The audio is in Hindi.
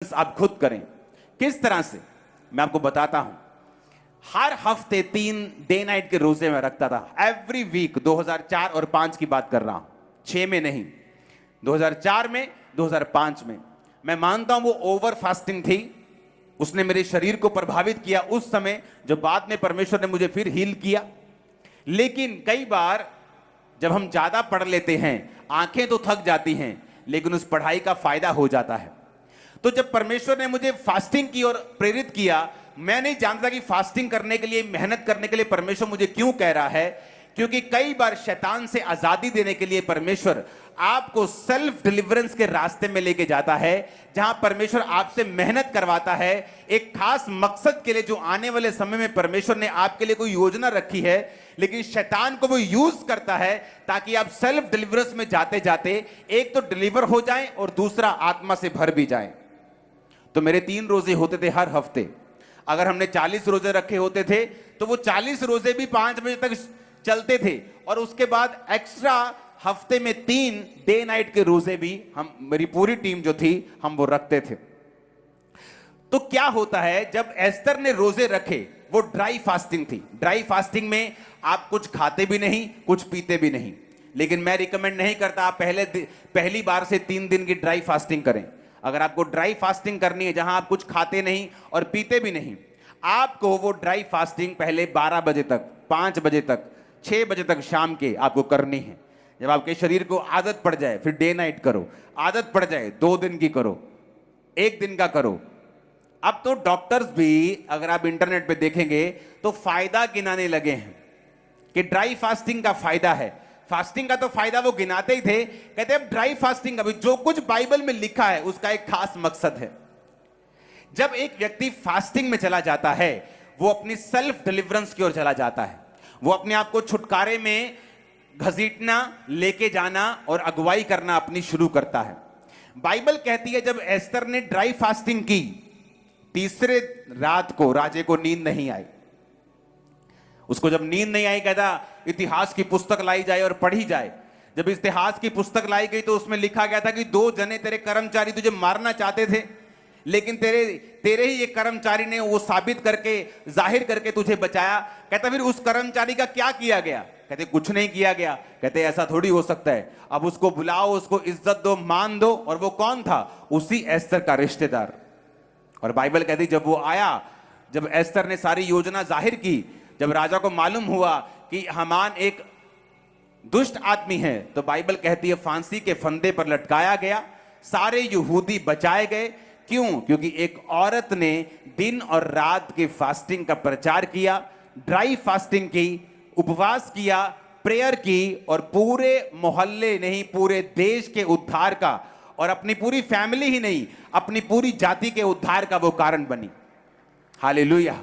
फास्टिंग्स आप खुद करें। किस तरह से, मैं आपको बताता हूं। हर हफ्ते 3 डे नाइट के रोजे में रखता था, एवरी वीक। 2004 और 5 की बात कर रहा हूं, 6 में नहीं, 2004 में, 2005 में। मैं मानता हूं वो ओवर फास्टिंग थी, उसने मेरे शरीर को प्रभावित किया उस समय, जो बाद में परमेश्वर ने मुझे फिर हील किया। लेकिन कई बार जब हम ज्यादा पढ़ लेते हैं, आंखें तो थक जाती हैं, लेकिन उस पढ़ाई का फायदा हो जाता है। तो जब परमेश्वर ने मुझे फास्टिंग की ओर प्रेरित किया, मैं नहीं जानता कि फास्टिंग करने के लिए, मेहनत करने के लिए परमेश्वर मुझे क्यों कह रहा है। क्योंकि कई बार शैतान से आजादी देने के लिए परमेश्वर आपको सेल्फ डिलीवरेंस के रास्ते में लेके जाता है, जहां परमेश्वर आपसे मेहनत करवाता है एक खास मकसद के लिए, जो आने वाले समय में परमेश्वर ने आपके लिए कोई योजना रखी है। लेकिन शैतान को वो यूज करता है ताकि आप सेल्फ डिलीवरेंस में जाते जाते एक तो डिलीवर हो जाएं और दूसरा आत्मा से भर भी जाएं। तो मेरे 3 रोजे होते थे हर हफ्ते। अगर हमने 40 रोजे रखे होते थे तो वो 40 रोजे भी 5 बजे तक चलते थे, और उसके बाद एक्स्ट्रा हफ्ते में 3 डे नाइट के रोजे भी हम, मेरी पूरी टीम जो थी, हम वो रखते थे। तो क्या होता है, जब एस्तर ने रोजे रखे, वो ड्राई फास्टिंग थी। ड्राई फास्टिंग में आप कुछ खाते भी नहीं, कुछ पीते भी नहीं। लेकिन मैं रिकमेंड नहीं करता आप पहली बार से 3 दिन की ड्राई फास्टिंग करें। अगर आपको ड्राई फास्टिंग करनी है, जहां आप कुछ खाते नहीं और पीते भी नहीं, आपको वो ड्राई फास्टिंग पहले 12 बजे तक, 5 बजे तक, 6 बजे तक शाम के आपको करनी है। जब आपके शरीर को आदत पड़ जाए, फिर डे नाइट करो। आदत पड़ जाए 2 दिन की करो, 1 दिन का करो। अब तो डॉक्टर्स भी, अगर आप इंटरनेट पे देखेंगे तो फायदा गिनाने लगे हैं कि ड्राई फास्टिंग का फायदा है। फास्टिंग का तो फायदा वो गिनाते ही थे, कहते हैं ड्राई फास्टिंग का भी, जो कुछ बाइबल में लिखा है उसका एक खास मकसद है। जब एक व्यक्ति फास्टिंग में चला जाता है, वो अपनी सेल्फ डिलीवरेंस की ओर चला जाता है। वो अपने आप को छुटकारे में घसीटना, लेके जाना और अगुवाई करना अपनी शुरू करता है। बाइबल कहती है जब एस्तर ने ड्राई फास्टिंग की, तीसरे रात को राजे को नींद नहीं आई। उसको जब नींद नहीं आई, कहता इतिहास की पुस्तक लाई जाए और पढ़ी जाए। जब इतिहास की पुस्तक लाई गई तो उसमें लिखा गया था कि 2 जने तेरे कर्मचारी तुझे मारना चाहते थे, लेकिन तेरे ही एक कर्मचारी ने वो साबित करके, जाहिर करके तुझे बचाया। कहता फिर उस कर्मचारी का क्या किया गया? कहते कुछ नहीं किया गया। कहते ऐसा थोड़ी हो सकता है, अब उसको बुलाओ, उसको इज्जत दो, मान दो। और वो कौन था? उसी एस्तर का रिश्तेदार। और बाइबल कहती जब वो आया, जब एस्तर ने सारी योजना जाहिर की, जब राजा को मालूम हुआ कि हामान एक दुष्ट आदमी है, तो बाइबल कहती है फांसी के फंदे पर लटकाया गया। सारे यहूदी बचाए गए। क्यों? क्योंकि एक औरत ने दिन और रात की फास्टिंग का प्रचार किया, ड्राई फास्टिंग की, उपवास किया, प्रेयर की, और पूरे मोहल्ले नहीं, पूरे देश के उद्धार का, और अपनी पूरी फैमिली ही नहीं, अपनी पूरी जाति के उद्धार का वो कारण बनी। हालेलुया।